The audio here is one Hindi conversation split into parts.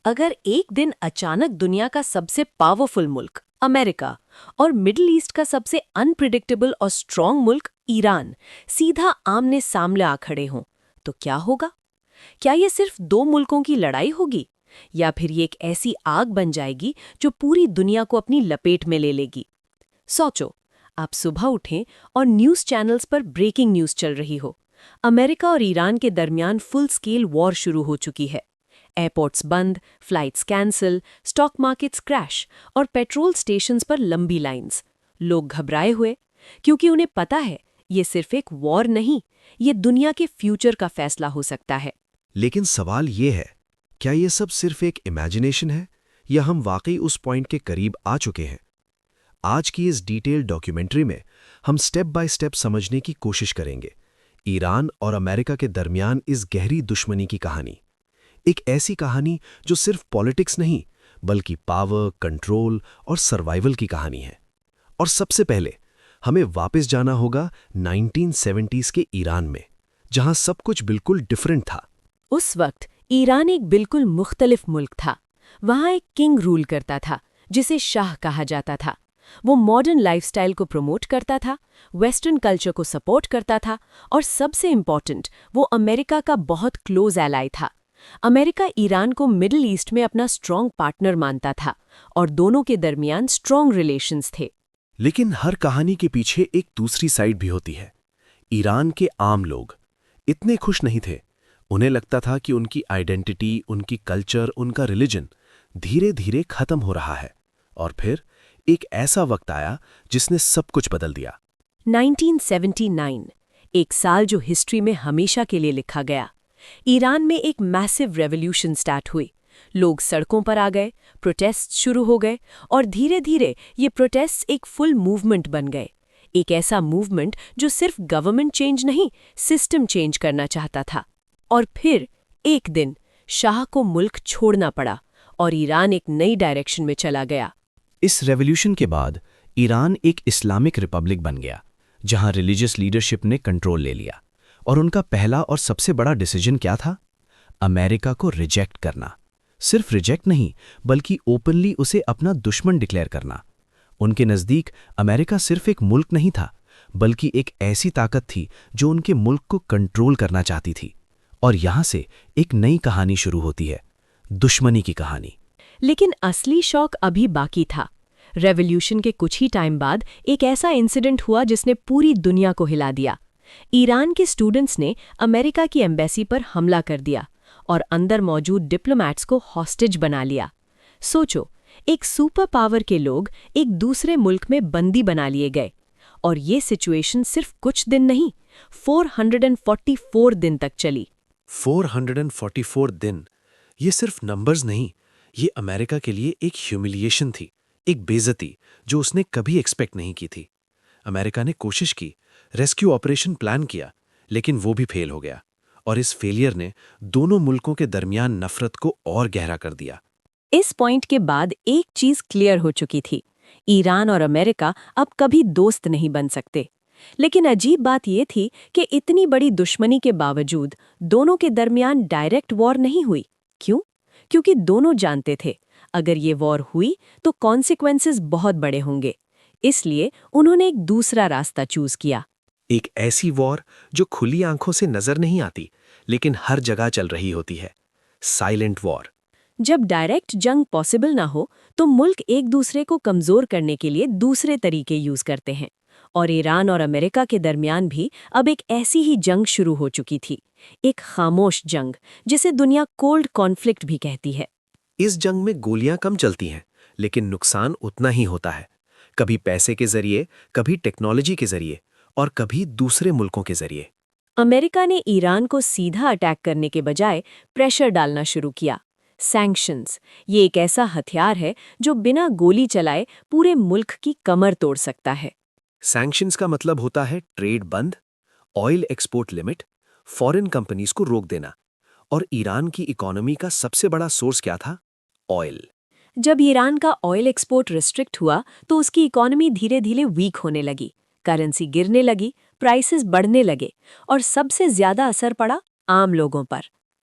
अगर एक दिन अचानक दुनिया का सबसे पावरफुल मुल्क अमेरिका और मिडिल ईस्ट का सबसे अनप्रिडिक्टेबल और स्ट्रॉन्ग मुल्क ईरान सीधा आमने सामने आ खड़े हों, तो क्या होगा? क्या ये सिर्फ दो मुल्कों की लड़ाई होगी या फिर ये एक ऐसी आग बन जाएगी जो पूरी दुनिया को अपनी लपेट में ले लेगी? सोचो, आप सुबह उठें और न्यूज़ चैनल्स पर ब्रेकिंग न्यूज़ चल रही हो। अमेरिका और ईरान के दरमियान फुल स्केल वॉर शुरू हो चुकी है। एयरपोर्ट्स बंद, flights cancel, stock markets crash और पेट्रोल स्टेशंस पर लंबी लाइंस। लोग घबराए हुए, क्योंकि उन्हें पता है ये सिर्फ एक वॉर नहीं, ये दुनिया के फ्यूचर का फैसला हो सकता है। लेकिन सवाल ये है, क्या ये सब सिर्फ एक इमेजिनेशन है या हम वाकई उस पॉइंट के करीब आ चुके हैं? आज की इस डिटेल्ड डॉक्यूमेंट्री में हम स्टेप बाय स्टेप समझने की कोशिश करेंगे ईरान और अमेरिका के दरमियान इस गहरी दुश्मनी की कहानी। एक ऐसी कहानी जो सिर्फ पॉलिटिक्स नहीं, बल्कि पावर, कंट्रोल और सर्वाइवल की कहानी है। और सबसे पहले हमें वापस जाना होगा 1970s के ईरान में, जहां सब कुछ बिल्कुल डिफरेंट था। उस वक्त ईरान एक बिल्कुल मुख्तलिफ मुल्क था। वहाँ एक किंग रूल करता था, जिसे शाह कहा जाता था। वो मॉडर्न लाइफस्टाइल को प्रमोट करता था, वेस्टर्न कल्चर को सपोर्ट करता था और सबसे इम्पॉर्टेंट, वो अमेरिका का बहुत क्लोज एलाई था। अमेरिका ईरान को मिडिल ईस्ट में अपना स्ट्रॉन्ग पार्टनर मानता था और दोनों के दरमियान स्ट्रॉन्ग रिलेशंस थे। लेकिन हर कहानी के पीछे एक दूसरी साइड भी होती है। ईरान के आम लोग इतने खुश नहीं थे। उन्हें लगता था कि उनकी आइडेंटिटी, उनकी कल्चर, उनका रिलीजन धीरे धीरे खत्म हो रहा है। और फिर एक ऐसा वक्त आया जिसने सब कुछ बदल दिया। 1979, एक साल जो हिस्ट्री में हमेशा के लिए लिखा गया। ईरान में एक मैसिव रेवोल्यूशन स्टार्ट हुई। लोग सड़कों पर आ गए, प्रोटेस्ट शुरू हो गए और धीरे धीरे ये प्रोटेस्ट एक फुल मूवमेंट बन गए। एक ऐसा मूवमेंट जो सिर्फ गवर्नमेंट चेंज नहीं, सिस्टम चेंज करना चाहता था। और फिर एक दिन शाह को मुल्क छोड़ना पड़ा और ईरान एक नई डायरेक्शन में चला गया। इस रेवोल्यूशन के बाद ईरान एक इस्लामिक रिपब्लिक बन गया, जहां रिलीजियस लीडरशिप ने कंट्रोल ले लिया। और उनका पहला और सबसे बड़ा डिसीजन क्या था? अमेरिका को रिजेक्ट करना। सिर्फ रिजेक्ट नहीं, बल्कि ओपनली उसे अपना दुश्मन डिक्लेयर करना। उनके नज़दीक अमेरिका सिर्फ एक मुल्क नहीं था, बल्कि एक ऐसी ताकत थी जो उनके मुल्क को कंट्रोल करना चाहती थी। और यहां से एक नई कहानी शुरू होती है, दुश्मनी की कहानी। लेकिन असली शौक अभी बाकी था। रेवोल्यूशन के कुछ ही टाइम बाद एक ऐसा इंसिडेंट हुआ जिसने पूरी दुनिया को हिला दिया। ईरान के स्टूडेंट्स ने अमेरिका की एम्बेसी पर हमला कर दिया और अंदर मौजूद डिप्लोमैट्स को हॉस्टेज बना लिया। सोचो, एक सुपर पावर के लोग एक दूसरे मुल्क में बंदी बना लिए गए। और ये सिचुएशन सिर्फ कुछ दिन नहीं, 444 दिन तक चली। 444 दिन, ये सिर्फ नंबर्स नहीं, ये अमेरिका के लिए एक ह्यूमिलिएशन थी, एक बेइज्जती जो उसने कभी एक्सपेक्ट नहीं की थी। अमेरिका ने कोशिश की, रेस्क्यू ऑपरेशन प्लान किया, लेकिन वो भी फेल हो गया। और इस फेलियर ने दोनों मुल्कों के दरमियान नफरत को और गहरा कर दिया। इस पॉइंट के बाद एक चीज क्लियर हो चुकी थी, ईरान और अमेरिका अब कभी दोस्त नहीं बन सकते। लेकिन अजीब बात यह थी कि इतनी बड़ी दुश्मनी के बावजूद दोनों के दरमियान डायरेक्ट वॉर नहीं हुई। क्यों? क्योंकि दोनों जानते थे, अगर ये वॉर हुई तो कॉन्सिक्वेंसेस बहुत बड़े होंगे। इसलिए उन्होंने एक दूसरा रास्ता चूज किया। एक ऐसी वॉर जो खुली आंखों से नजर नहीं आती, लेकिन हर जगह चल रही होती है, साइलेंट वॉर। जब डायरेक्ट जंग पॉसिबल ना हो तो मुल्क एक दूसरे को कमजोर करने के लिए दूसरे तरीके यूज करते हैं। और ईरान और अमेरिका के दरमियान भी अब एक ऐसी ही जंग शुरू हो चुकी थी, एक खामोश जंग जिसे दुनिया कोल्ड कॉन्फ्लिक्ट भी कहती है। इस जंग में गोलियां कम चलती हैं, लेकिन नुकसान उतना ही होता है। कभी पैसे के जरिए, कभी टेक्नोलॉजी के जरिए और कभी दूसरे मुल्कों के जरिए। अमेरिका ने ईरान को सीधा अटैक करने के बजाय प्रेशर डालना शुरू किया। सैंक्शंस, ये एक ऐसा हथियार है जो बिना गोली चलाए पूरे मुल्क की कमर तोड़ सकता है। सैंक्शंस का मतलब होता है ट्रेड बंद, oil export limit, foreign companies को रोक देना। और ईरान की इकोनॉमी का सबसे बड़ा सोर्स क्या था? ऑयल। जब ईरान का ऑयल एक्सपोर्ट रिस्ट्रिक्ट हुआ तो उसकी इकोनॉमी धीरे धीरे वीक होने लगी, करेंसी गिरने लगी, प्राइसेस बढ़ने लगे और सबसे ज्यादा असर पड़ा आम लोगों पर।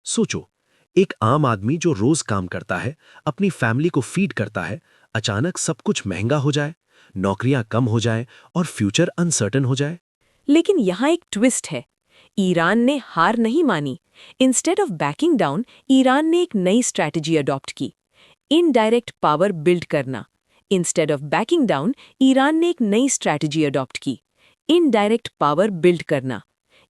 सोचो, एक आम आदमी जो रोज काम करता है, अपनी फैमिली को फीड करता है, अचानक सब कुछ महंगा हो जाए, नौकरियां कम हो जाए और फ्यूचर अनसर्टन हो जाए। लेकिन यहाँ एक ट्विस्ट है। ईरान ने हार नहीं मानी। Instead of banking down, Iran ने एक नई स्ट्रैटेजी अडॉप्ट की, इनडायरेक्ट पावर बिल्ड करना। Instead of banking down, Iran ने एक नई स्ट्रैटेजी अडॉप्ट की, इनडायरेक्ट पावर बिल्ड करना।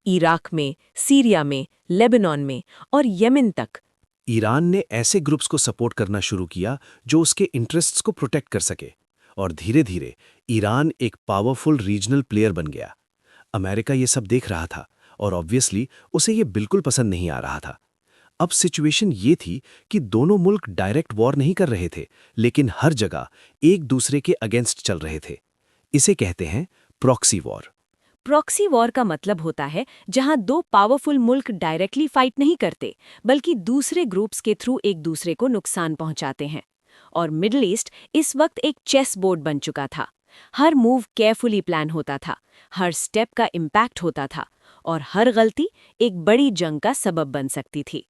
इराक में, सीरिया में, लेबनान में और यमन तक ईरान ने ऐसे ग्रुप्स को सपोर्ट करना शुरू किया जो उसके इंटरेस्ट्स को प्रोटेक्ट कर सके, और धीरे धीरे ईरान एक पावरफुल रीजनल प्लेयर बन गया। अमेरिका ये सब देख रहा था और ऑब्वियसली उसे ये बिल्कुल पसंद नहीं आ रहा था। अब सिचुएशन ये थी कि दोनों मुल्क डायरेक्ट वॉर नहीं कर रहे थे, लेकिन हर जगह एक दूसरे के अगेंस्ट चल रहे थे। इसे कहते हैं प्रॉक्सी वॉर। प्रॉक्सी वॉर का मतलब होता है जहां दो पावरफुल मुल्क डायरेक्टली फाइट नहीं करते, बल्कि दूसरे ग्रुप्स के थ्रू एक दूसरे को नुकसान पहुंचाते हैं। और मिडिल ईस्ट इस वक्त एक चेस बोर्ड बन चुका था। हर मूव केयरफुली प्लान होता था, हर स्टेप का इम्पैक्ट होता था, और हर गलती एक बड़ी जंग का सबब बन सकती थी।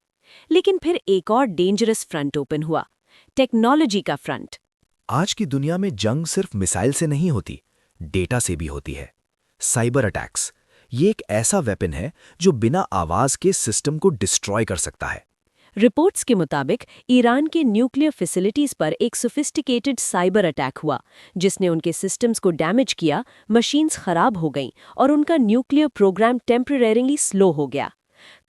लेकिन फिर एक और डेंजरस फ्रंट ओपन हुआ, टेक्नोलॉजी का फ्रंट। आज की दुनिया में जंग सिर्फ मिसाइल से नहीं होती, डेटा से भी होती है। साइबर अटैक्स, ये एक ऐसा वेपन है जो बिना आवाज के सिस्टम को डिस्ट्रॉय कर सकता है। रिपोर्ट्स के मुताबिक ईरान के न्यूक्लियर फैसिलिटीज पर एक सोफिस्टिकेटेड साइबर अटैक हुआ, जिसने उनके सिस्टम्स को डैमेज किया, मशीन्स खराब हो गईं और उनका न्यूक्लियर प्रोग्राम टेम्परेरीली स्लो हो गया।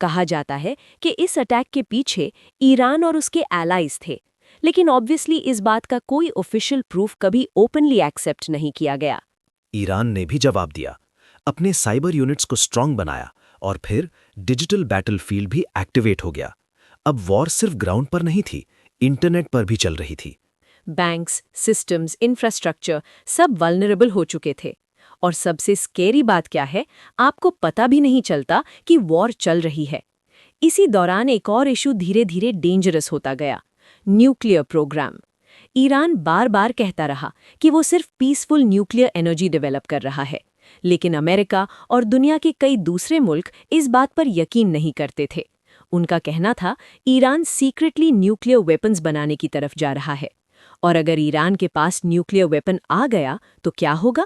कहा जाता है कि इस अटैक के पीछे ईरान और उसके एलाइज थे, लेकिन ऑब्वियसली इस बात का कोई ऑफिशियल प्रूफ कभी ओपनली एक्सेप्ट नहीं किया गया। ईरान ने भी जवाब दिया, अपने साइबर यूनिट्स को स्ट्रांग बनाया और फिर डिजिटल बैटलफील्ड भी एक्टिवेट हो गया। अब वॉर सिर्फ ग्राउंड पर नहीं थी, इंटरनेट पर भी चल रही थी। बैंक्स, सिस्टम्स, इंफ्रास्ट्रक्चर सब वल्नरेबल हो चुके थे। और सबसे स्केरी बात क्या है, आपको पता भी नहीं चलता कि वॉर चल रही है। इसी दौरान एक और इशू धीरे धीरे डेंजरस होता गया, न्यूक्लियर प्रोग्राम। ईरान बार बार कहता रहा कि वो सिर्फ पीसफुल न्यूक्लियर एनर्जी डेवलप कर रहा है, लेकिन अमेरिका और दुनिया के कई दूसरे मुल्क इस बात पर यकीन नहीं करते थे। उनका कहना था ईरान सीक्रेटली न्यूक्लियर वेपन्स बनाने की तरफ जा रहा है, और अगर ईरान के पास न्यूक्लियर वेपन आ गया तो क्या होगा?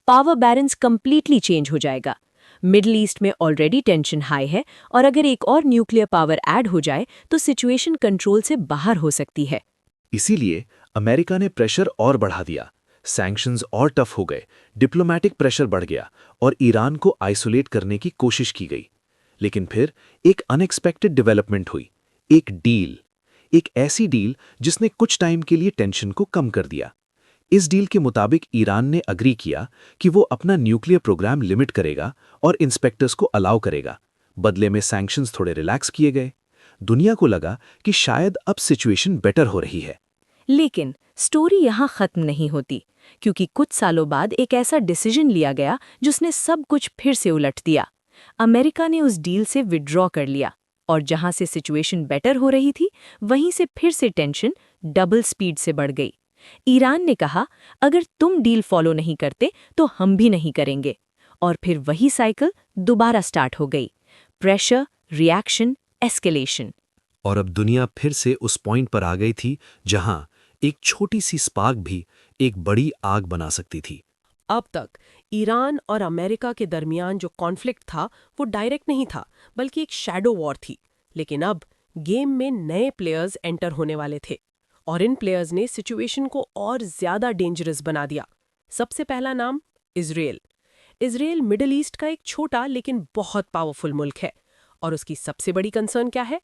पावर बैलेंस कंप्लीटली चेंज हो जाएगा। मिडिल ईस्ट में ऑलरेडी टेंशन हाई है, और अगर एक और न्यूक्लियर पावर ऐड हो जाए तो सिचुएशन कंट्रोल से बाहर हो सकती है। इसीलिए अमेरिका ने प्रेशर और बढ़ा दिया, सैंक्शंस और टफ हो गए, डिप्लोमैटिक प्रेशर बढ़ गया और ईरान को आइसोलेट करने की कोशिश की गई। लेकिन फिर एक अनएक्सपेक्टेड डेवलपमेंट हुई, एक ऐसी डील जिसने कुछ टाइम के लिए टेंशन को कम कर दिया। इस डील के मुताबिक ईरान ने अग्री किया कि वो अपना न्यूक्लियर प्रोग्राम लिमिट करेगा और इंस्पेक्टर्स को अलाउ करेगा। बदले में सैंक्शंस थोड़े रिलैक्स किए गए। दुनिया को लगा कि शायद अब सिचुएशन बेटर हो रही है। लेकिन स्टोरी यहाँ खत्म नहीं होती, क्योंकि कुछ सालों बाद एक ऐसा डिसीजन लिया गया जिसने सब कुछ फिर से उलट दिया। अमेरिका ने उस डील से विड्रॉ कर लिया, और जहां से सिचुएशन बेटर हो रही थी, वहीं से फिर से टेंशन डबल स्पीड से बढ़ गई। ईरान ने कहा, अगर तुम डील फॉलो नहीं करते तो हम भी नहीं करेंगे। और फिर वही साइकिल दोबारा स्टार्ट हो गई, प्रेशर, रिएक्शन, एस्केलेशन। और अब दुनिया फिर से उस पॉइंट पर आ गई थी जहां एक छोटी सी स्पार्क भी एक बड़ी आग बना सकती थी। अब तक ईरान और अमेरिका के दरमियान जो कॉन्फ्लिक्ट था वो डायरेक्ट नहीं था, बल्कि एक शैडो वॉर थी। लेकिन अब गेम में नए प्लेयर्स एंटर होने वाले थे, और इन प्लेयर्स ने सिचुएशन को और ज्यादा डेंजरस बना दिया। सबसे पहला नाम इजराइल। इजराइल मिडिल ईस्ट का एक छोटा लेकिन बहुत पावरफुल मुल्क है, और उसकी सबसे बड़ी कंसर्न क्या है?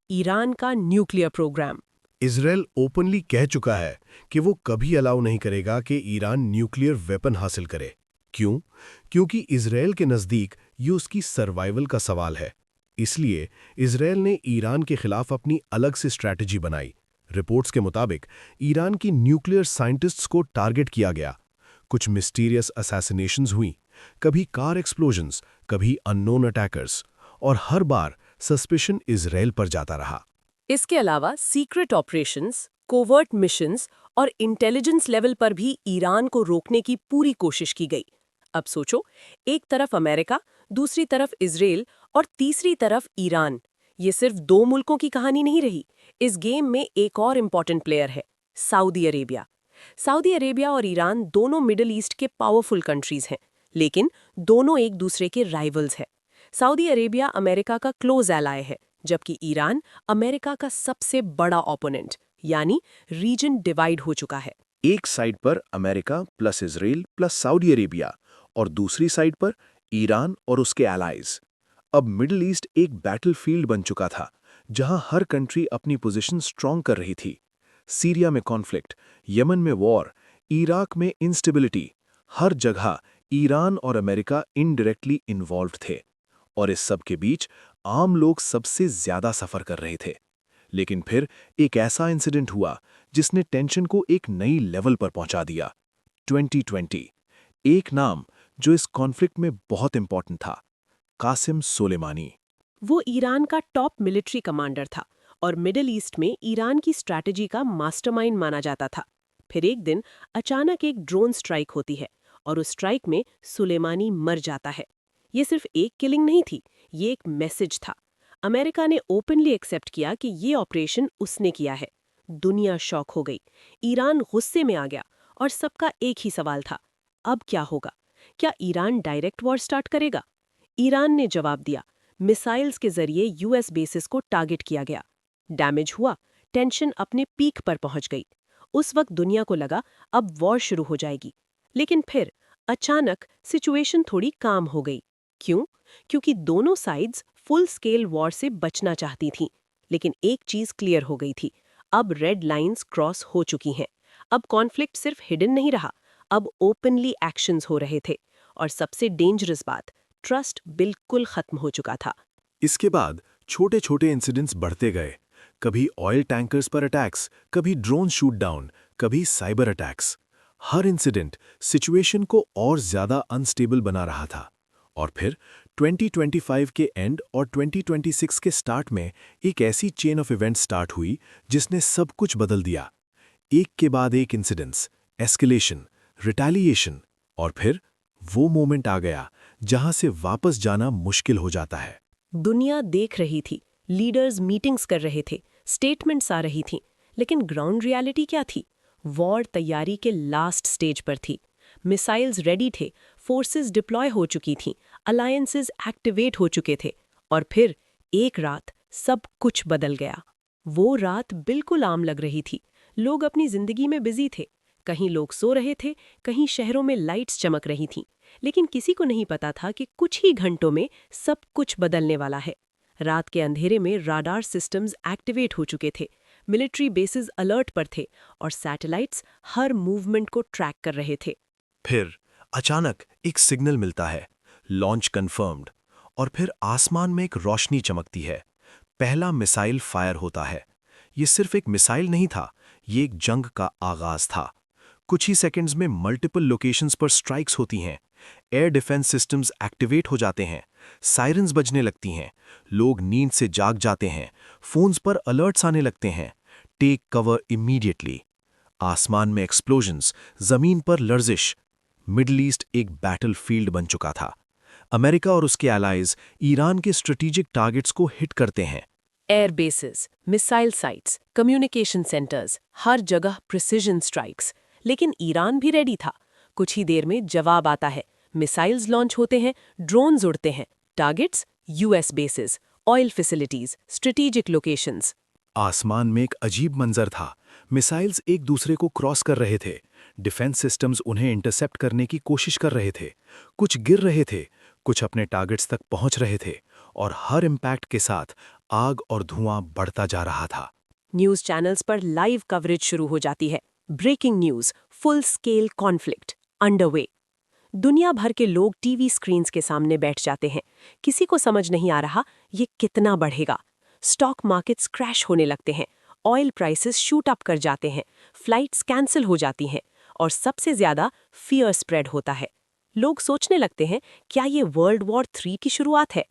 ईरान का न्यूक्लियर प्रोग्राम। इजराइल ओपनली कह चुका है कि वो कभी अलाउ नहीं करेगा कि ईरान न्यूक्लियर वेपन हासिल करे। क्यों? क्योंकि इजराइल के नज़दीक ये उसकी सर्वाइवल का सवाल है। इसलिए इजराइल ने ईरान के खिलाफ अपनी अलग से स्ट्रैटेजी बनाई। रिपोर्ट्स के मुताबिक ईरान की न्यूक्लियर साइंटिस्ट्स को टारगेट किया गया। कुछ मिस्टीरियस असैसिनेशंस हुई, कभी कार एक्सप्लोजन्स, कभी अननोन अटैकर्स, और हर बार सस्पिशन इजराइल पर जाता रहा। इसके अलावा सीक्रेट ऑपरेशंस, कोवर्ट मिशंस और इंटेलिजेंस लेवल पर भी ईरान को रोकने की पूरी कोशिश की गई। अब सोचो, एक तरफ अमेरिका, दूसरी तरफ इजराइल और तीसरी तरफ ईरान। ये सिर्फ दो मुल्कों की कहानी नहीं रही। इस गेम में एक और इम्पॉर्टेंट प्लेयर है, सऊदी अरेबिया। सऊदी अरेबिया और ईरान दोनों मिडिल ईस्ट के पावरफुल कंट्रीज हैं, लेकिन दोनों एक दूसरे के राइवल्स हैं। सऊदी अरेबिया अमेरिका का क्लोज एलाय है, जबकि ईरान अमेरिका का सबसे बड़ा ओपोनेंट, यानी रीजन डिवाइड हो चुका है। एक साइड पर America plus Israel plus Saudi Arabia और दूसरी साइड पर ईरान और उसके एलाइज। अब मिडिल ईस्ट एक बैटलफील्ड बन चुका था, जहां हर कंट्री अपनी पोजीशन स्ट्रॉन्ग कर रही थी। सीरिया में कॉन्फ्लिक्ट, यमन में वॉर, इराक में इंस्टेबिलिटी, हर जगह ईरान और अमेरिका इनडायरेक्टली इन्वॉल्व थे। और इस सब के बीच आम लोग सबसे ज्यादा सफर कर रहे थे। लेकिन फिर एक ऐसा इंसिडेंट हुआ जिसने टेंशन को एक नई लेवल पर पहुंचा दिया। 2020। एक नाम जो इस कॉन्फ्लिक्ट में बहुत इंपॉर्टेंट था, कासिम सुलेमानी। वो ईरान का टॉप मिलिट्री कमांडर था और मिडिल ईस्ट में ईरान की स्ट्रैटेजी का मास्टरमाइंड माना जाता था। फिर एक दिन अचानक एक ड्रोन स्ट्राइक होती है और उस स्ट्राइक में सुलेमानी मर जाता है। ये सिर्फ एक किलिंग नहीं थी, ये एक मैसेज था। अमेरिका ने ओपनली एक्सेप्ट किया कि ये ऑपरेशन उसने किया है। दुनिया शॉक हो गई, ईरान गुस्से में आ गया और सबका एक ही सवाल था, अब क्या होगा? क्या ईरान डायरेक्ट वॉर स्टार्ट करेगा? ईरान ने जवाब दिया, मिसाइल्स के जरिए यूएस बेसिस को टारगेट किया गया। डैमेज हुआ, टेंशन अपने पीक पर पहुंच गई। उस वक्त दुनिया को लगा अब वॉर शुरू हो जाएगी। लेकिन फिर अचानक सिचुएशन थोड़ी काम हो गई। क्यों? क्योंकि दोनों साइड्स फुल स्केल वॉर से बचना चाहती थीं। लेकिन एक चीज क्लियर हो गई थी, अब रेड लाइंस क्रॉस हो चुकी हैं। अब कॉन्फ्लिक्ट सिर्फ हिडन नहीं रहा, अब ओपनली एक्शंस हो रहे थे। और सबसे डेंजरस बात, ट्रस्ट बिल्कुल खत्म हो चुका था। इसके बाद छोटे छोटे इंसिडेंट्स बढ़ते गए। कभी ऑयल टैंकर्स पर अटैक्स, कभी ड्रोन शूट डाउन, कभी साइबर अटैक्स। हर इंसिडेंट सिचुएशन को और ज्यादा अनस्टेबल बना रहा था। और फिर 2025 के एंड और 2026 के स्टार्ट में एक ऐसी चेन ऑफ इवेंट्स स्टार्ट हुई जिसने सब कुछ बदल दिया। एक के बाद एक इंसिडेंट्स, एस्केलेशन, रिटेलिएशन, और फिर वो मोमेंट आ गया जहां से वापस जाना मुश्किल हो जाता है। दुनिया देख रही थी, लीडर्स मीटिंग्स कर रहे थे, स्टेटमेंट्स आ रही थीं, लेकिन ग्राउंड रियलिटी क्या थी? वॉर तैयारी के लास्ट स्टेज पर थी। मिसाइल्स रेडी थे, फोर्सेस डिप्लॉय हो चुकी थीं, अलायंसेस एक्टिवेट हो चुके थे। और फिर एक रात सब कुछ बदल गया। वो रात बिल्कुल आम लग रही थी। लोग अपनी जिंदगी में बिजी थे। कहीं लोग सो रहे थे, कहीं शहरों में लाइट्स चमक रही थीं। लेकिन किसी को नहीं पता था कि कुछ ही घंटों में सब कुछ बदलने वाला है। रात के अंधेरे में राडार सिस्टम्स एक्टिवेट हो चुके थे, मिलिट्री बेसिस अलर्ट पर थे और सैटेलाइट्स हर मूवमेंट को ट्रैक कर रहे थे। फिर अचानक एक सिग्नल मिलता है, लॉन्च कंफर्म्ड, और फिर आसमान में एक रोशनी चमकती है। पहला मिसाइल फायर होता है। ये सिर्फ एक मिसाइल नहीं था, ये एक जंग का आगाज था। कुछ ही सेकंड्स में मल्टीपल लोकेशंस पर स्ट्राइक्स होती हैं, एयर डिफेंस सिस्टम्स एक्टिवेट हो जाते हैं, सायरन्स बजने लगती हैं, लोग नींद से जाग जाते हैं, फोन्स पर अलर्ट्स आने लगते हैं, टेक कवर इमीडिएटली। आसमान में एक्सप्लोजन्स, जमीन पर लर्जिश। मिडिल ईस्ट एक बैटलफील्ड बन चुका था। अमेरिका और उसके एलाइज ईरान के स्ट्रेटेजिक टारगेट्स को हिट करते हैं। Air bases, missile sites, communication centres, हर जगह प्रिसिजन स्ट्राइक्स। लेकिन ईरान भी रेडी था। कुछ ही देर में जवाब आता है, मिसाइल्स लॉन्च होते हैं, ड्रोन्स उड़ते हैं, targets US basis, oil facilities, strategic locations. आसमान में एक अजीब मंजर था। मिसाइल्स एक दूसरे को क्रॉस कर रहे थे, डिफेंस सिस्टम्स उन्हें इंटरसेप्ट करने की कोशिश कर रहे थे। कुछ गिर रहे थे, कुछ अपने टारगेट्स तक पहुंच रहे थे, और हर इम्पैक्ट के साथ आग और धुआं बढ़ता जा रहा था। न्यूज चैनल्स पर लाइव कवरेज शुरू हो जाती है। Breaking news, full scale conflict underway. दुनिया भर के लोग टीवी स्क्रीन्स के सामने बैठ जाते हैं। किसी को समझ नहीं आ रहा ये कितना बढ़ेगा। स्टॉक मार्केट्स क्रैश होने लगते हैं, ऑयल प्राइसेस शूट अप कर जाते हैं, फ्लाइट्स कैंसिल हो जाती हैं, और सबसे ज्यादा फियर स्प्रेड होता है। लोग सोचने लगते हैं, क्या ये वर्ल्ड वॉर 3 की शुरुआत है?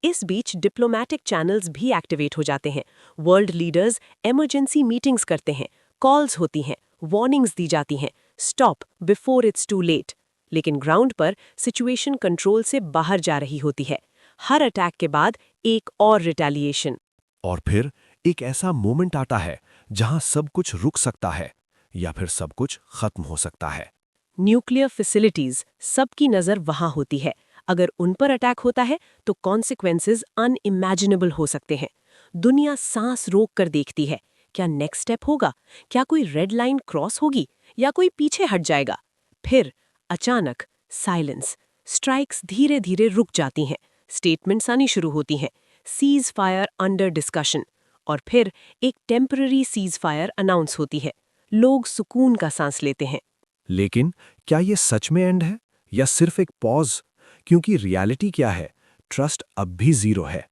इस बीच डिप्लोमैटिक चैनल्स भी एक्टिवेट हो जाते हैं। वर्ल्ड लीडर्स इमरजेंसी मीटिंग्स करते हैं, कॉल्स होती हैं, वार्निंग्स दी जाती हैं, stop before it's too late. लेकिन ग्राउंड पर सिचुएशन कंट्रोल से बाहर जा रही होती है। हर अटैक के बाद एक और रिटेलिएशन। और फिर एक ऐसा मोमेंट आता है जहां सब कुछ रुक सकता है या फिर सब कुछ खत्म हो सकता है। न्यूक्लियर फैसिलिटीज, सबकी नज़र वहां होती है। अगर उन पर अटैक होता है तो कॉन्सिक्वेंसेस अनइमेजिनेबल हो सकते हैं। दुनिया सांस रोक कर देखती है, क्या नेक्स्ट स्टेप होगा, क्या कोई रेड लाइन क्रॉस होगी या कोई पीछे हट जाएगा। फिर अचानक साइलेंस, स्ट्राइक्स धीरे धीरे रुक जाती हैं, स्टेटमेंट्स आनी शुरू होती हैं, सीज फायर अंडर डिस्कशन, और फिर एक टेम्पररी सीज फायर अनाउंस होती है। लोग सुकून का सांस लेते हैं। लेकिन क्या ये सच में एंड है या सिर्फ एक पॉज? क्योंकि रियलिटी क्या है, ट्रस्ट अब भी जीरो है।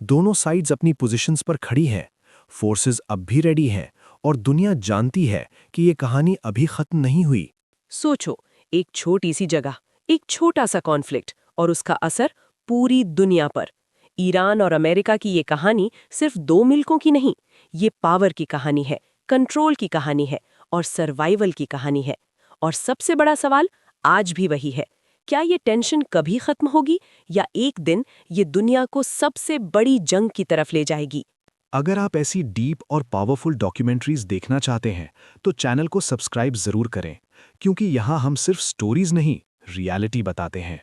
दोनों साइड्स अपनी पोजीशंस पर खड़ी हैं, फोर्सेस अब भी रेडी हैं और दुनिया जानती है कि ये कहानी अभी खत्म नहीं हुई। सोचो, एक छोटी सी जगह, एक छोटा सा कॉन्फ्लिक्ट और उसका असर पूरी दुनिया पर। ईरान और अमेरिका की ये कहानी सिर्फ दो मुल्कों की नहीं, ये पावर की कहानी है, कंट्रोल की कहानी है और सर्वाइवल की कहानी है। और सबसे बड़ा सवाल आज भी वही है, क्या ये टेंशन कभी खत्म होगी या एक दिन ये दुनिया को सबसे बड़ी जंग की तरफ ले जाएगी? अगर आप ऐसी डीप और पावरफुल डॉक्यूमेंट्रीज देखना चाहते हैं तो चैनल को सब्सक्राइब जरूर करें, क्योंकि यहाँ हम सिर्फ स्टोरीज नहीं, रियलिटी बताते हैं।